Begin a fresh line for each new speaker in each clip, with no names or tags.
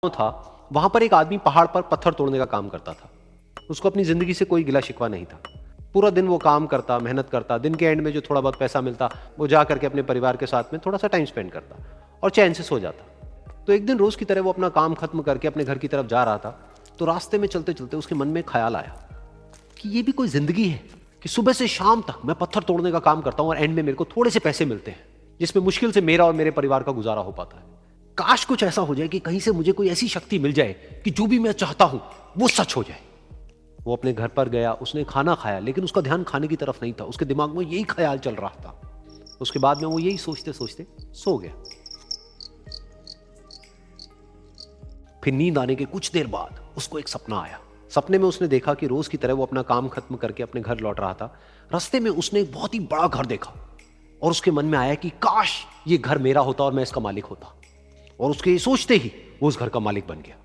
था, वहां पर एक आदमी पहाड़ पर पत्थर तोड़ने का काम करता था। उसको अपनी जिंदगी से कोई गिला शिकवा नहीं था। पूरा दिन वो काम करता, मेहनत करता, दिन के एंड में जो थोड़ा बहुत पैसा मिलता वो जा करके अपने परिवार के साथ में थोड़ा सा टाइम स्पेंड करता और चैन से सो जाता। तो एक दिन रोज की तरह वो अपना काम खत्म करके अपने घर की तरफ जा रहा था, तो रास्ते में चलते चलते उसके मन में एक ख्याल आया कि ये भी कोई जिंदगी है कि सुबह से शाम तक मैं पत्थर तोड़ने का काम करता हूं और एंड में मेरे को थोड़े से पैसे मिलते हैं, जिसमें मुश्किल से मेरा और मेरे परिवार का गुजारा हो पाता है। काश कुछ ऐसा हो जाए कि कहीं से मुझे कोई ऐसी शक्ति मिल जाए कि जो भी मैं चाहता हूं वो सच हो जाए। वो अपने घर पर गया, उसने खाना खाया, लेकिन उसका ध्यान खाने की तरफ नहीं था। उसके दिमाग में यही ख्याल चल रहा था। उसके बाद में वो यही सोचते सोचते सो गया। फिर नींद आने के कुछ देर बाद उसको एक सपना आया। सपने में उसने देखा कि रोज की तरह वो अपना काम खत्म करके अपने घर लौट रहा था। रास्ते में उसने एक बहुत ही बड़ा घर देखा और उसके मन में आया कि काश ये घर मेरा होता और मैं इसका मालिक होता। और उसके ये सोचते ही वो उस घर का मालिक बन गया।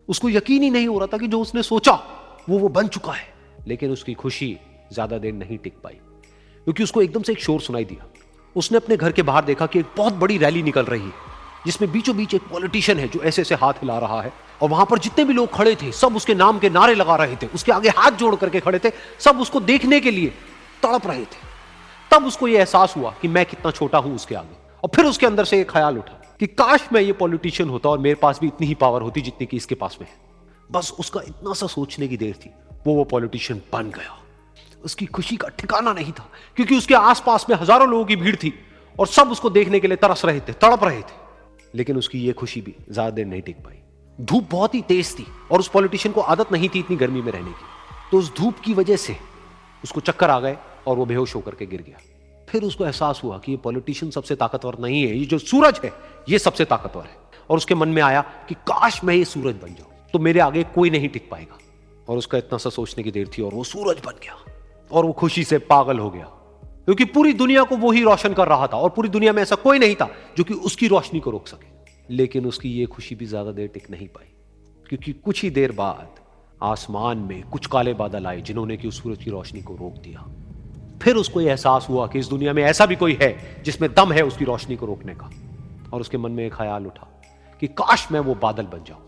उसको यकीन ही नहीं हो रहा था कि जो उसने सोचा वो बन चुका है। लेकिन उसकी खुशी ज्यादा देर नहीं टिक पाई, क्योंकि उसको एकदम से एक शोर सुनाई दिया। उसने अपने घर के बाहर देखा कि एक बहुत बड़ी रैली निकल रही है, जिसमें बीचों बीच एक पॉलिटिशियन है जो ऐसे ऐसे हाथ हिला रहा है। और वहां पर जितने भी लोग खड़े थे सब उसके नाम के नारे लगा रहे थे, उसके आगे हाथ जोड़ करके खड़े थे, सब उसको देखने के लिए तड़प रहे थे। तब उसको यह एहसास हुआ कि मैं कितना छोटा हूं उसके आगे। और फिर उसके अंदर से एक ख्याल उठा कि काश मैं ये पॉलिटिशियन होता और मेरे पास भी इतनी ही पावर होती जितनी कि इसके पास में है। बस उसका इतना सा सोचने की देर थी, वो पॉलिटिशियन बन गया। उसकी खुशी का ठिकाना नहीं था, क्योंकि उसके आसपास में हजारों लोगों की भीड़ थी और सब उसको देखने के लिए तरस रहे थे, तड़प रहे थे। लेकिन उसकी ये खुशी भी ज्यादा देर नहीं टिक पाई। धूप बहुत ही तेज थी और उस पॉलिटिशियन को आदत नहीं थी इतनी गर्मी में रहने की। तो उस धूप की वजह से उसको चक्कर आ गए और वो बेहोश होकर के गिर गया। फिर उसको एहसास हुआ कि ये पॉलिटिशियन सबसे ताकतवर नहीं है, ये जो सूरज है ये सबसे ताकतवर है। और उसके मन में आया कि काश मैं ये सूरज बन जाऊं तो मेरे आगे कोई नहीं टिक पाएगा। और उसका इतना सा सोचने की देर थी और वो सूरज बन गया। और वो खुशी से पागल हो गया, क्योंकि पूरी दुनिया को वो ही रोशन कर रहा था और पूरी दुनिया में ऐसा कोई नहीं था जो कि उसकी रोशनी को रोक सके। लेकिन उसकी ये खुशी भी ज्यादा देर टिक नहीं पाई, क्योंकि कुछ ही देर बाद आसमान में कुछ काले बादल आए जिन्होंने कि उस सूरज की रोशनी को रोक दिया। फिर उसको यह एहसास हुआ कि इस दुनिया में ऐसा भी कोई है जिसमें दम है उसकी रोशनी को रोकने का। और उसके मन में एक ख्याल उठा कि काश मैं वो बादल बन जाऊं।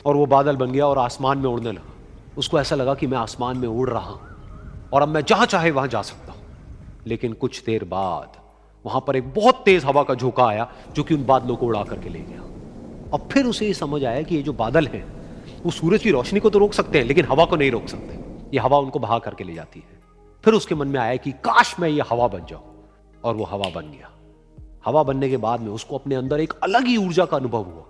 और वो बादल बन गया और आसमान में उड़ने लगा। उसको ऐसा लगा कि मैं आसमान में उड़ रहा हूं और अब मैं जहां चाहे वहां जा सकता हूं। लेकिन कुछ देर बाद वहां पर एक बहुत तेज हवा का झोंका आया जो कि उन बादलों को उड़ा करके ले गया। और फिर उसे ये समझ आया कि ये जो बादल हैं वो सूरज की रोशनी को तो रोक सकते हैं, लेकिन हवा को नहीं रोक सकते। ये हवा उनको बहा करके ले जाती है। फिर उसके मन में आया कि काश मैं ये हवा बन जाऊं। और वो हवा बन गया। हवा बनने के बाद में उसको अपने अंदर एक अलग ही ऊर्जा का अनुभव हुआ।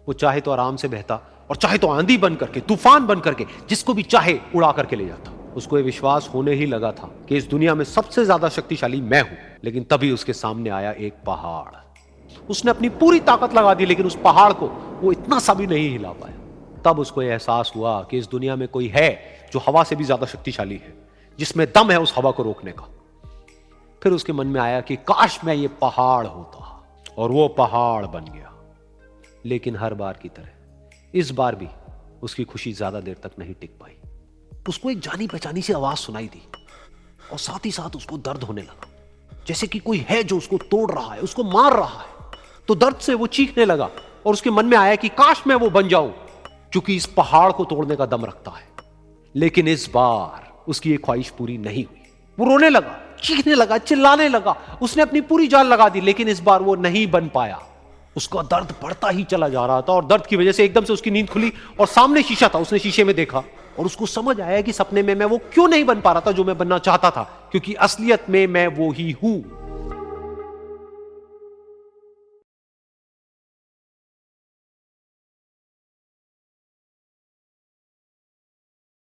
वो चाहे तो आराम से बहता और चाहे तो आंधी बन करके, तूफान बन करके, जिसको भी चाहे उड़ा करके ले जाता। उसको ये विश्वास होने ही लगा था कि इस दुनिया में सबसे ज्यादा शक्तिशाली मैं हूं। लेकिन तभी उसके सामने आया एक पहाड़। उसने अपनी पूरी ताकत लगा दी, लेकिन उस पहाड़ को वो इतना सा भी नहीं हिला पाया। तब उसको यह एहसास हुआ कि इस दुनिया में कोई है जो हवा से भी ज्यादा शक्तिशाली है, जिसमें दम है उस हवा को रोकने का। फिर उसके मन में आया कि काश मैं ये पहाड़ होता। और वो पहाड़ बन गया। लेकिन हर बार की तरह इस बार भी उसकी खुशी ज्यादा देर तक नहीं टिक पाई। उसको एक जानी पहचानी सी आवाज सुनाई दी और साथ ही साथ उसको दर्द होने लगा, जैसे कि कोई है जो उसको तोड़ रहा है, उसको मार रहा है। तो दर्द से वो चीखने लगा और उसके मन में आया कि काश मैं वो बन जाऊं क्योंकि इस पहाड़ को तोड़ने का दम रखता है। लेकिन इस बार उसकी ये ख्वाहिश पूरी नहीं हुई। वो रोने लगा, चीखने लगा, चिल्लाने लगा। उसने अपनी पूरी जान लगा दी, लेकिन इस बार वो नहीं बन पाया। उसका दर्द बढ़ता ही चला जा रहा था और दर्द की वजह से एकदम से उसकी नींद खुली और सामने शीशा था। उसने शीशे में देखा और उसको समझ आया कि सपने में मैं वो क्यों नहीं बन पा रहा था जो मैं बनना चाहता था, क्योंकि असलियत में मैं वो ही हूं।